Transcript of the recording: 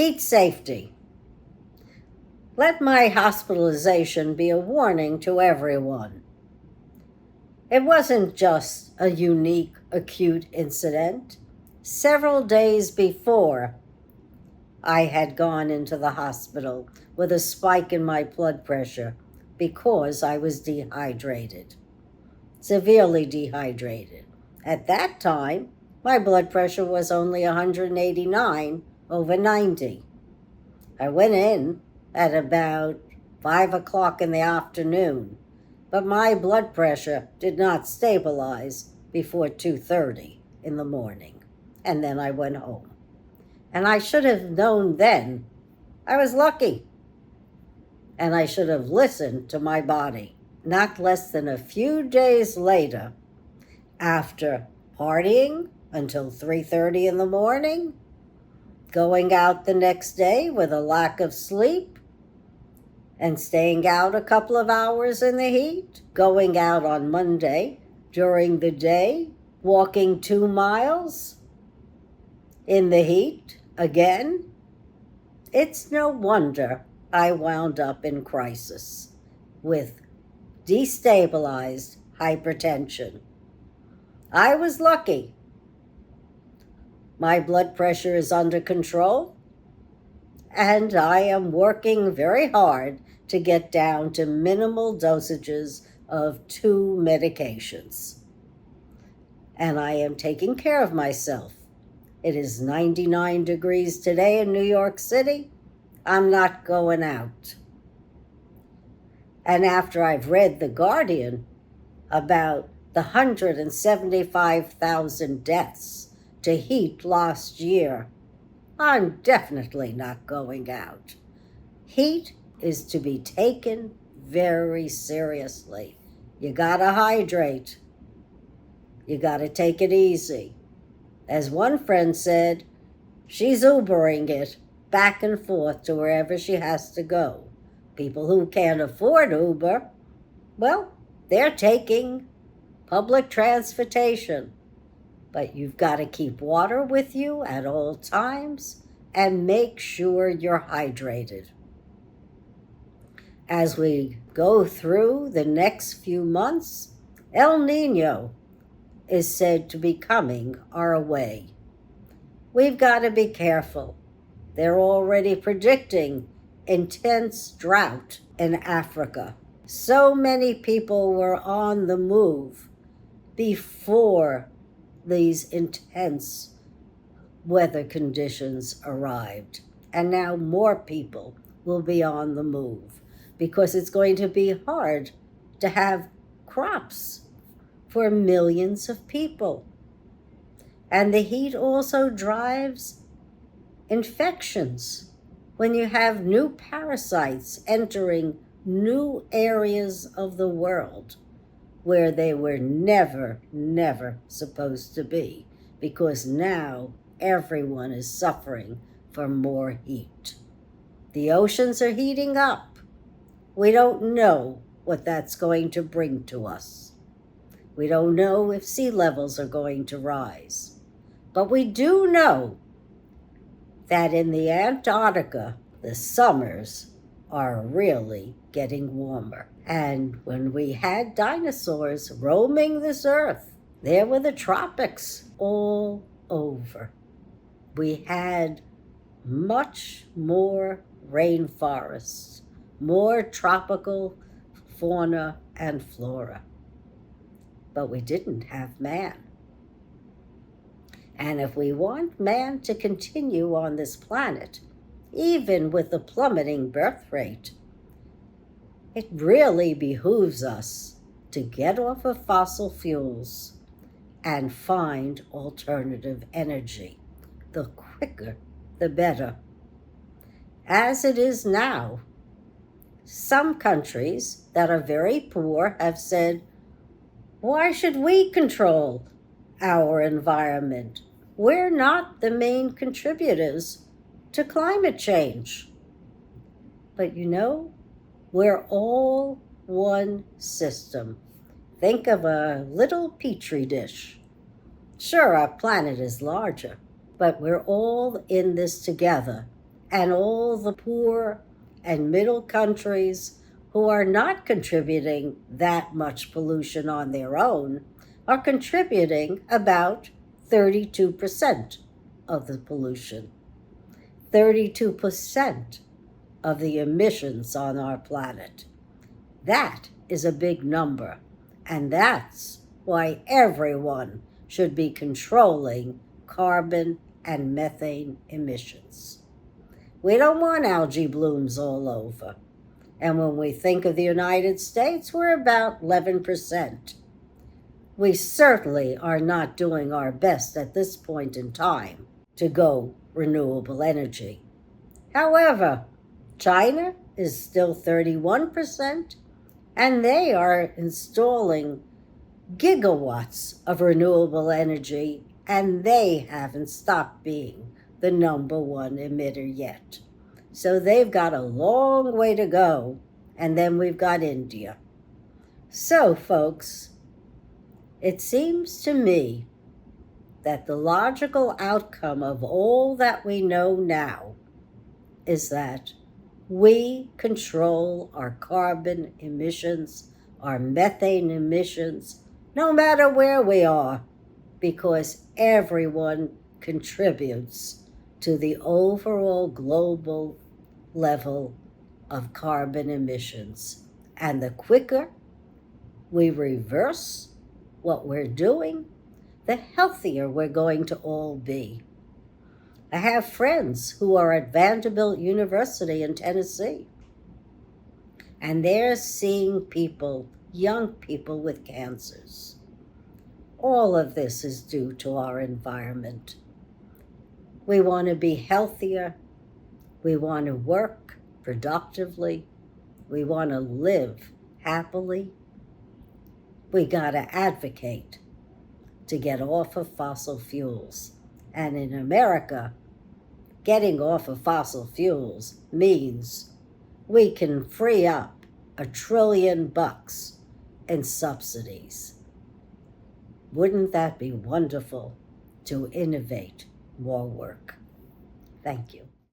Heat safety. Let my hospitalization be a warning to everyone. It wasn't just a unique acute incident. Several days before, I had gone into the hospital with a spike in my blood pressure because I was dehydrated, severely dehydrated. At that time, my blood pressure was only 189 over 90. I went in at about 5 o'clock in the afternoon, but my blood pressure did not stabilize before 2:30 in the morning, and then I went home. And I should have known then. I was lucky. And I should have listened to my body. Not less than a few days later, after partying until 3:30 in the morning, going out the next day with a lack of sleep, and staying out a couple of hours in the heat, going out on Monday during the day, walking 2 miles in the heat again, it's no wonder I wound up in crisis with destabilized hypertension. I was lucky. My blood pressure is under control, and I am working very hard to get down to minimal dosages of 2 medications. And I am taking care of myself. It is 99 degrees today in New York City. I'm not going out. And after I've read The Guardian about the 175,000 deaths to heat last year, I'm definitely not going out. Heat is to be taken very seriously. You gotta hydrate. You gotta take it easy. As one friend said, she's Ubering it back and forth to wherever she has to go. People who can't afford Uber, well, they're taking public transportation. But you've got to keep water with you at all times and make sure you're hydrated. As we go through the next few months, El Nino is said to be coming our way. We've got to be careful. They're already predicting intense drought in Africa. So many people were on the move before these intense weather conditions arrived. And now more people will be on the move because it's going to be hard to have crops for millions of people. And the heat also drives infections. When you have new parasites entering new areas of the world where they were never supposed to be, because now everyone is suffering from more heat. The oceans are heating up. We don't know what that's going to bring to us. We don't know if sea levels are going to rise. But we do know that in the Antarctica, the summers are really getting warmer. And when we had dinosaurs roaming this earth, there were the tropics all over. We had much more rainforests, more tropical fauna and flora. But we didn't have man. And if we want man to continue on this planet, even with the plummeting birth rate, it really behooves us to get off of fossil fuels and find alternative energy. The quicker, the better. As it is now, some countries that are very poor have said, why should we control our environment? We're not the main contributors to climate change. But you know, we're all one system. Think of a little petri dish. Sure, our planet is larger, but we're all in this together, and all the poor and middle countries who are not contributing that much pollution on their own are contributing about 32% of the pollution. 32% of the emissions on our planet. That is a big number, and that's why everyone should be controlling carbon and methane emissions. We don't want algae blooms all over. And when we think of the United States, we're about 11%. We certainly are not doing our best at this point in time to go renewable energy. However, China is still 31%, and they are installing gigawatts of renewable energy, and they haven't stopped being the number one emitter yet. So they've got a long way to go, and then we've got India. So, folks, it seems to me that the logical outcome of all that we know now is that we control our carbon emissions, our methane emissions, no matter where we are, because everyone contributes to the overall global level of carbon emissions. And the quicker we reverse what we're doing, the healthier we're going to all be. I have friends who are at Vanderbilt University in Tennessee, and they're seeing people, young people with cancers. All of this is due to our environment. We want to be healthier. We want to work productively. We want to live happily. We got to advocate to get off of fossil fuels. And in America, getting off of fossil fuels means we can free up $1 trillion in subsidies. Wouldn't that be wonderful to innovate more work? Thank you.